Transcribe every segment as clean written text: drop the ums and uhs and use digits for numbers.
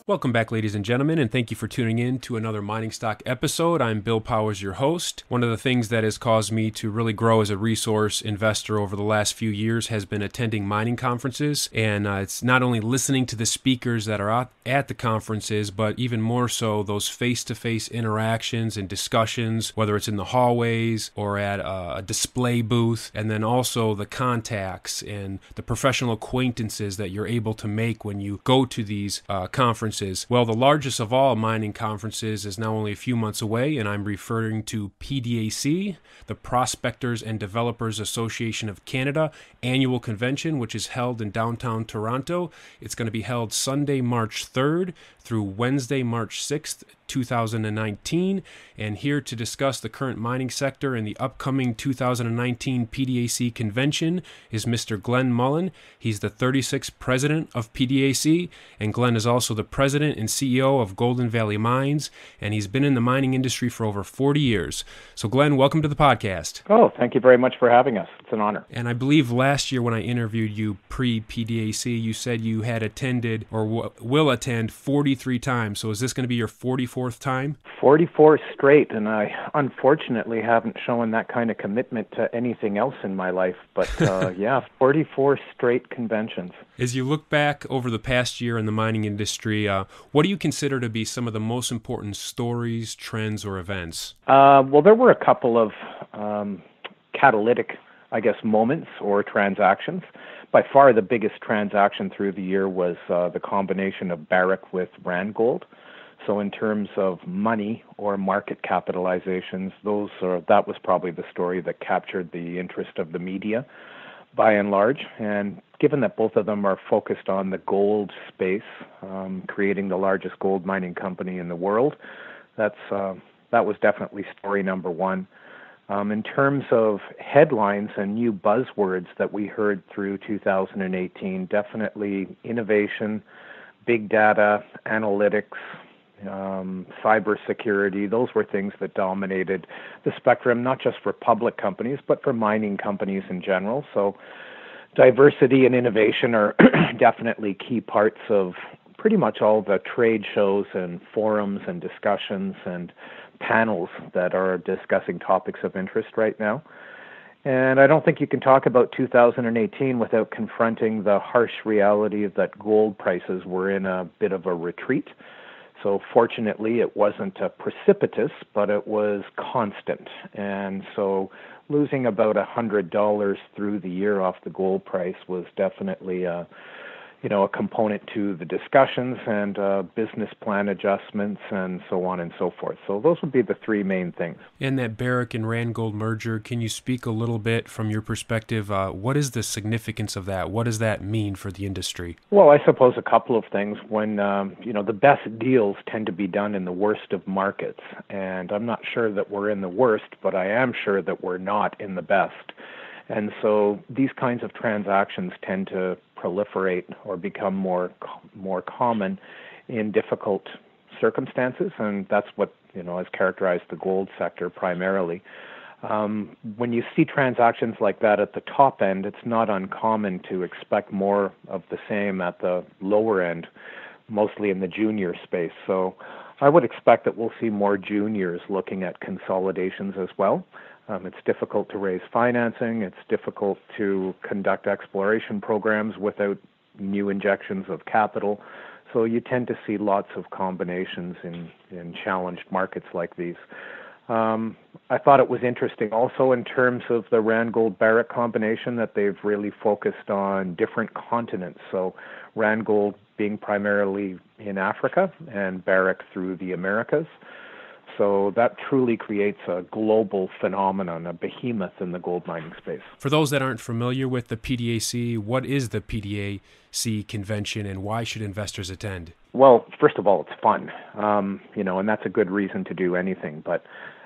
Welcome back, ladies and gentlemen, and thank you for tuning in to another Mining Stock episode. I'm Bill Powers, your host. One of the things that has caused me to really grow as a resource investor over the last few years has been attending mining conferences, and it's not only listening to the speakers that are at the conferences, but even more so those face-to-face interactions and discussions, whether it's in the hallways or at a display booth, and then also the contacts and the professional acquaintances that you're able to make when you go to these conferences. Well, the largest of all mining conferences is now only a few months away, and I'm referring to PDAC, the Prospectors and Developers Association of Canada annual convention, which is held in downtown Toronto. It's going to be held Sunday, March 3rd through Wednesday, March 6th, 2019, and here to discuss the current mining sector and the upcoming 2019 PDAC convention is Mr. Glenn Mullan. He's the 36th president of PDAC, and Glenn is also the president and CEO of Golden Valley Mines, and he's been in the mining industry for over 40 years. So Glenn, welcome to the podcast. Oh, thank you very much for having us. It's an honor. And I believe last year when I interviewed you pre-PDAC, you said you had attended or will attend 43 times. So is this going to be your 44th time? 44 straight, and I unfortunately haven't shown that kind of commitment to anything else in my life, but yeah, 44 straight conventions. As you look back over the past year in the mining industry, what do you consider to be some of the most important stories, trends, or events? Well, there were a couple of catalytic, moments or transactions. By far the biggest transaction through the year was the combination of Barrick with Randgold. So in terms of money or market capitalizations, that was probably the story that captured the interest of the media by and large. And given that both of them are focused on the gold space, creating the largest gold mining company in the world, that was definitely story number one. In terms of headlines and new buzzwords that we heard through 2018, definitely innovation, big data, analytics, cybersecurity. Those were things that dominated the spectrum, not just for public companies, but for mining companies in general. So diversity and innovation are definitely key parts of pretty much all the trade shows and forums and discussions and panels that are discussing topics of interest right now. And I don't think you can talk about 2018 without confronting the harsh reality that gold prices were in a bit of a retreat. So fortunately, it wasn't precipitous, but it was constant. And so losing about $100 through the year off the gold price was definitely a component to the discussions and business plan adjustments and so on and so forth. So those would be the three main things. And that Barrick and Randgold merger, can you speak a little bit from your perspective? What is the significance of that? What does that mean for the industry? Well, I suppose a couple of things. When, the best deals tend to be done in the worst of markets. And I'm not sure that we're in the worst, but I am sure that we're not in the best. And so these kinds of transactions tend to proliferate or become more common in difficult circumstances, and that's what has characterized the gold sector primarily. When you see transactions like that at the top end, it's not uncommon to expect more of the same at the lower end, mostly in the junior space. So I would expect that we'll see more juniors looking at consolidations as well. It's difficult to raise financing. It's difficult to conduct exploration programs without new injections of capital. So you tend to see lots of combinations in challenged markets like these. I thought it was interesting also in terms of the Randgold-Barrick combination that they've really focused on different continents. So Randgold being primarily in Africa and Barrick through the Americas. So that truly creates a global phenomenon, a behemoth in the gold mining space. For those that aren't familiar with the PDAC, what is the PDAC convention and why should investors attend? Well, first of all, it's fun, and that's a good reason to do anything. But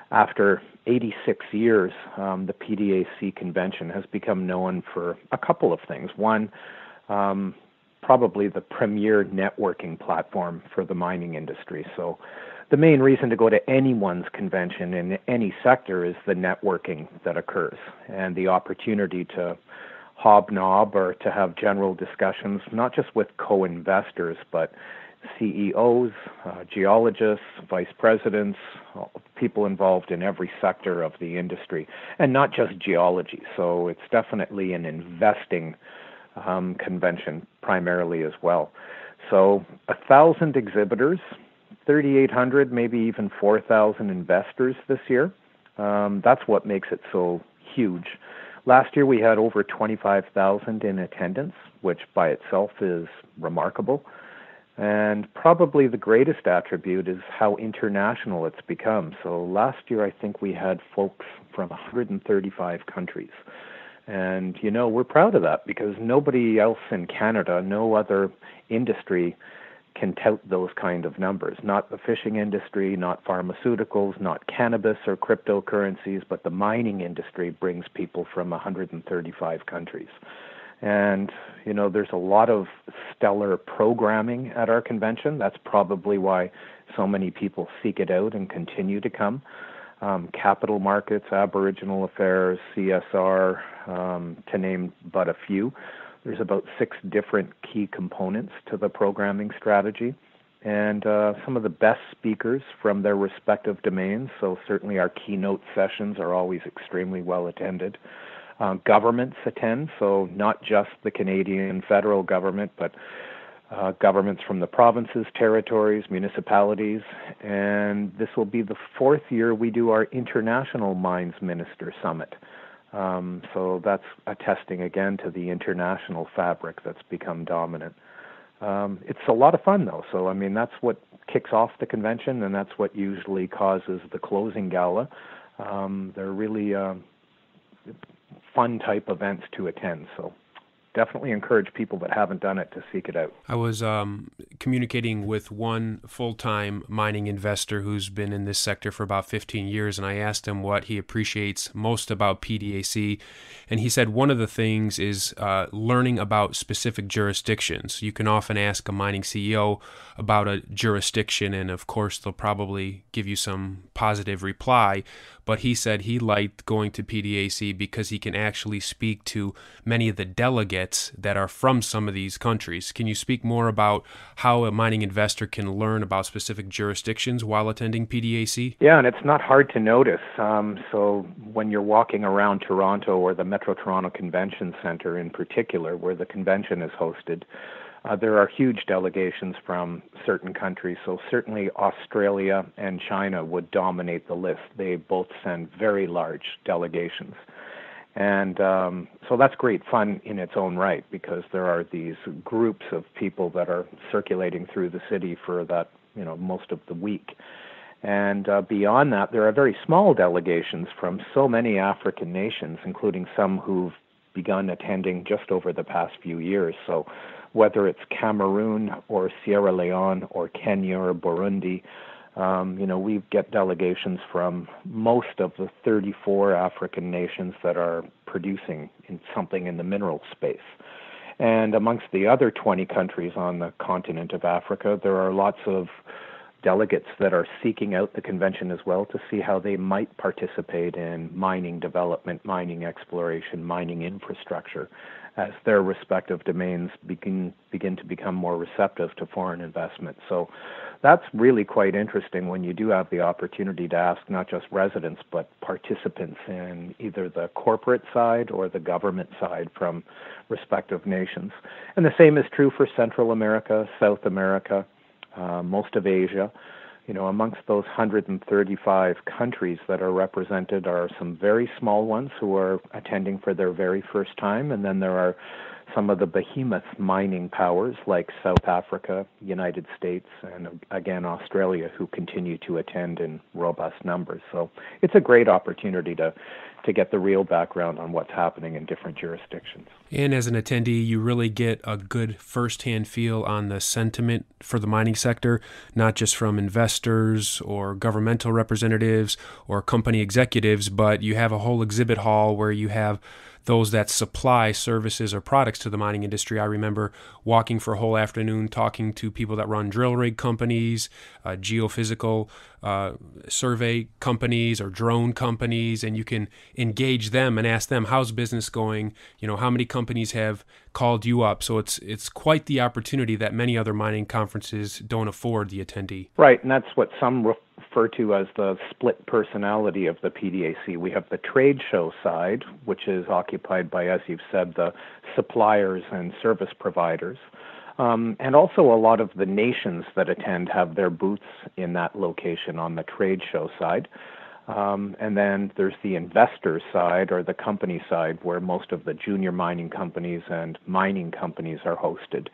after 86 years, the PDAC convention has become known for a couple of things. One, probably the premier networking platform for the mining industry. So the main reason to go to anyone's convention in any sector is the networking that occurs and the opportunity to hobnob or to have general discussions, not just with co-investors, but CEOs, geologists, vice presidents, people involved in every sector of the industry, and not just geology. So it's definitely an investing convention primarily as well. So 1,000 exhibitors, 3,800, maybe even 4,000 investors this year. That's what makes it so huge. Last year we had over 25,000 in attendance, which by itself is remarkable. And probably the greatest attribute is how international it's become. So last year I think we had folks from 135 countries. And, we're proud of that because nobody else in Canada, no other industry can tout those kind of numbers. Not the fishing industry, not pharmaceuticals, not cannabis or cryptocurrencies, but the mining industry brings people from 135 countries. And, there's a lot of stellar programming at our convention. That's probably why so many people seek it out and continue to come. Capital markets, Aboriginal affairs, CSR, to name but a few. There's about 6 different key components to the programming strategy, and some of the best speakers from their respective domains. So certainly our keynote sessions are always extremely well attended. Governments attend, so not just the Canadian federal government, but governments from the provinces, territories, municipalities, and this will be the 4th year we do our International Mines Minister Summit. So that's attesting again to the international fabric that's become dominant. It's a lot of fun though, so that's what kicks off the convention, and that's what usually causes the closing gala. They're really fun type events to attend, so definitely encourage people that haven't done it to seek it out. I was communicating with one full-time mining investor who's been in this sector for about 15 years, and I asked him what he appreciates most about PDAC, and he said one of the things is learning about specific jurisdictions. You can often ask a mining CEO about a jurisdiction, and of course they'll probably give you some positive reply, but he said he liked going to PDAC because he can actually speak to many of the delegates that are from some of these countries. Can you speak more about how a mining investor can learn about specific jurisdictions while attending PDAC? Yeah, and it's not hard to notice. So when you're walking around Toronto or the Metro Toronto Convention Centre in particular, where the convention is hosted, there are huge delegations from certain countries. So certainly Australia and China would dominate the list. They both send very large delegations. And so that's great fun in its own right, because there are these groups of people that are circulating through the city for that, most of the week. And beyond that, there are very small delegations from so many African nations, including some who've begun attending just over the past few years. So whether it's Cameroon or Sierra Leone or Kenya or Burundi, we get delegations from most of the 34 African nations that are producing something in the mineral space. And amongst the other 20 countries on the continent of Africa, there are lots of delegates that are seeking out the convention as well to see how they might participate in mining development, mining exploration, mining infrastructure, as their respective domains begin to become more receptive to foreign investment. So that's really quite interesting when you do have the opportunity to ask not just residents, but participants in either the corporate side or the government side from respective nations. And the same is true for Central America, South America, most of Asia. Amongst those 135 countries that are represented are some very small ones who are attending for their very first time, and then there are some of the behemoth mining powers like South Africa, United States, and again Australia, who continue to attend in robust numbers. So it's a great opportunity to get the real background on what's happening in different jurisdictions. And as an attendee, you really get a good first-hand feel on the sentiment for the mining sector, not just from investors or governmental representatives or company executives, but you have a whole exhibit hall where you have those that supply services or products to the mining industry. I remember walking for a whole afternoon talking to people that run drill rig companies, geophysical survey companies or drone companies, and you can engage them and ask them, how's business going? How many companies have called you up? So it's quite the opportunity that many other mining conferences don't afford the attendee. Right, and that's what some refer to as the split personality of the PDAC. We have the trade show side, which is occupied by, as you've said, the suppliers and service providers. And also a lot of the nations that attend have their booths in that location on the trade show side. And then there's the investor side or the company side where most of the junior mining companies and mining companies are hosted.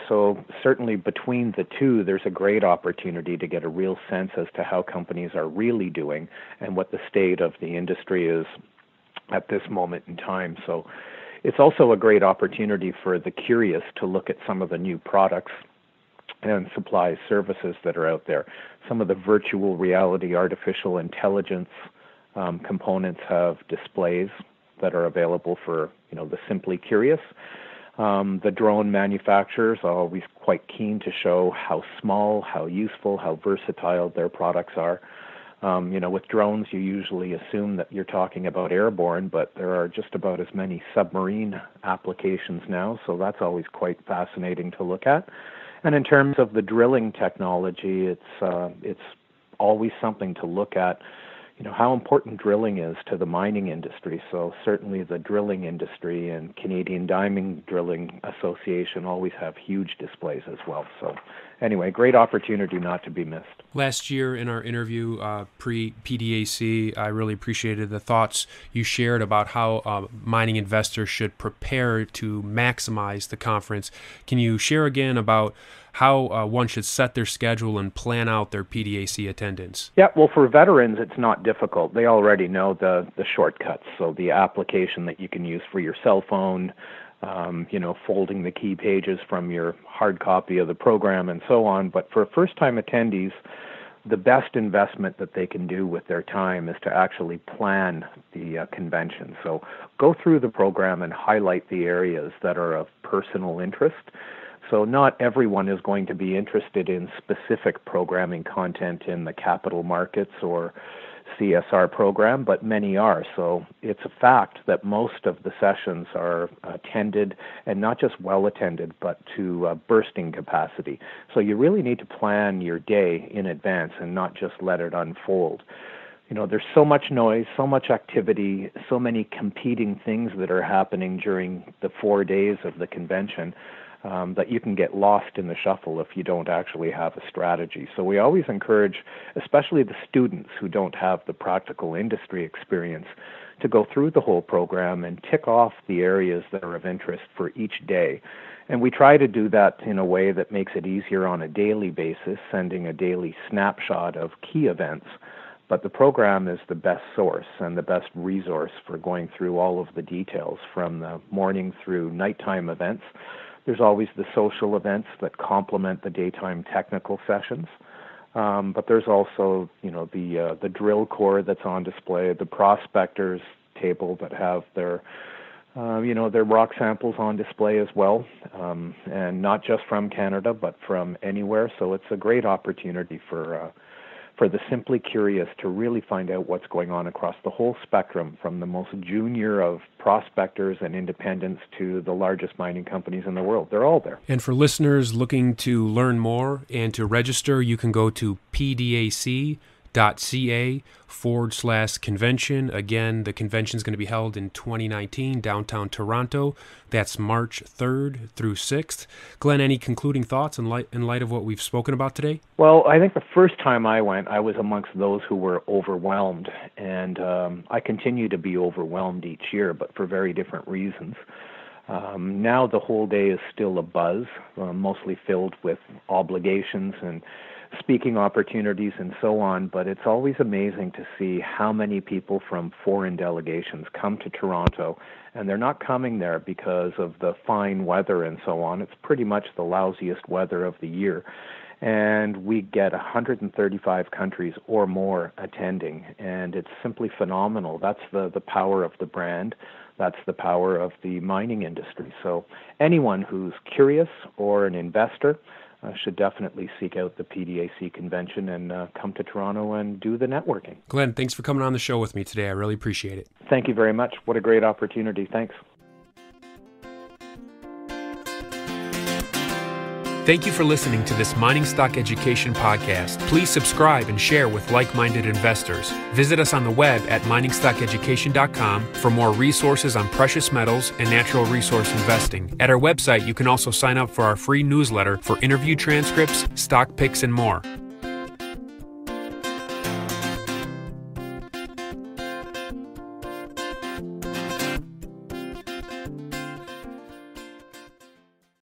So certainly between the two, there's a great opportunity to get a real sense as to how companies are really doing and what the state of the industry is at this moment in time. So it's also a great opportunity for the curious to look at some of the new products and supplies, services that are out there. Some of the virtual reality, artificial intelligence components have displays that are available for the simply curious. The drone manufacturers are always quite keen to show how small, how useful, how versatile their products are. With drones, you usually assume that you're talking about airborne, but there are just about as many submarine applications now, so that's always quite fascinating to look at. And in terms of the drilling technology, it's always something to look at, how important drilling is to the mining industry. So certainly the drilling industry and Canadian Diamond Drilling Association always have huge displays as well. So anyway, great opportunity not to be missed. Last year in our interview pre-PDAC, I really appreciated the thoughts you shared about how mining investors should prepare to maximize the conference. Can you share again about how one should set their schedule and plan out their PDAC attendance? Yeah, well, for veterans, it's not difficult. They already know the shortcuts. So the application that you can use for your cell phone, folding the key pages from your hard copy of the program and so on. But for first-time attendees, the best investment that they can do with their time is to actually plan the convention. So go through the program and highlight the areas that are of personal interest. So not everyone is going to be interested in specific programming content in the capital markets or CSR program, but many are. So it's a fact that most of the sessions are attended, and not just well attended, but to bursting capacity. So you really need to plan your day in advance and not just let it unfold. There's so much noise, so much activity, so many competing things that are happening during the 4 days of the convention that you can get lost in the shuffle if you don't actually have a strategy. So we always encourage, especially the students who don't have the practical industry experience, to go through the whole program and tick off the areas that are of interest for each day. And we try to do that in a way that makes it easier on a daily basis, sending a daily snapshot of key events. But the program is the best source and the best resource for going through all of the details from the morning through nighttime events. There's always the social events that complement the daytime technical sessions. But there's also, the drill core that's on display, the prospectors table that have their rock samples on display as well, and not just from Canada, but from anywhere. So it's a great opportunity for the simply curious to really find out what's going on across the whole spectrum, from the most junior of prospectors and independents to the largest mining companies in the world. They're all there. And for listeners looking to learn more and to register, you can go to pdac.ca/convention. Again, the convention is going to be held in 2019, downtown Toronto. That's March 3rd through 6th. Glenn, any concluding thoughts in light of what we've spoken about today? Well, I think the first time I went, I was amongst those who were overwhelmed, and I continue to be overwhelmed each year, but for very different reasons. Now the whole day is still a buzz, mostly filled with obligations and speaking opportunities and so on, but it's always amazing to see how many people from foreign delegations come to Toronto, and they're not coming there because of the fine weather and so on. It's pretty much the lousiest weather of the year. And we get 135 countries or more attending, and it's simply phenomenal. That's the power of the brand. That's the power of the mining industry. So anyone who's curious or an investor, should definitely seek out the PDAC convention and come to Toronto and do the networking. Glenn, thanks for coming on the show with me today. I really appreciate it. Thank you very much. What a great opportunity. Thanks. Thank you for listening to this Mining Stock Education podcast. Please subscribe and share with like-minded investors. Visit us on the web at MiningStockEducation.com for more resources on precious metals and natural resource investing. At our website, you can also sign up for our free newsletter for interview transcripts, stock picks, and more.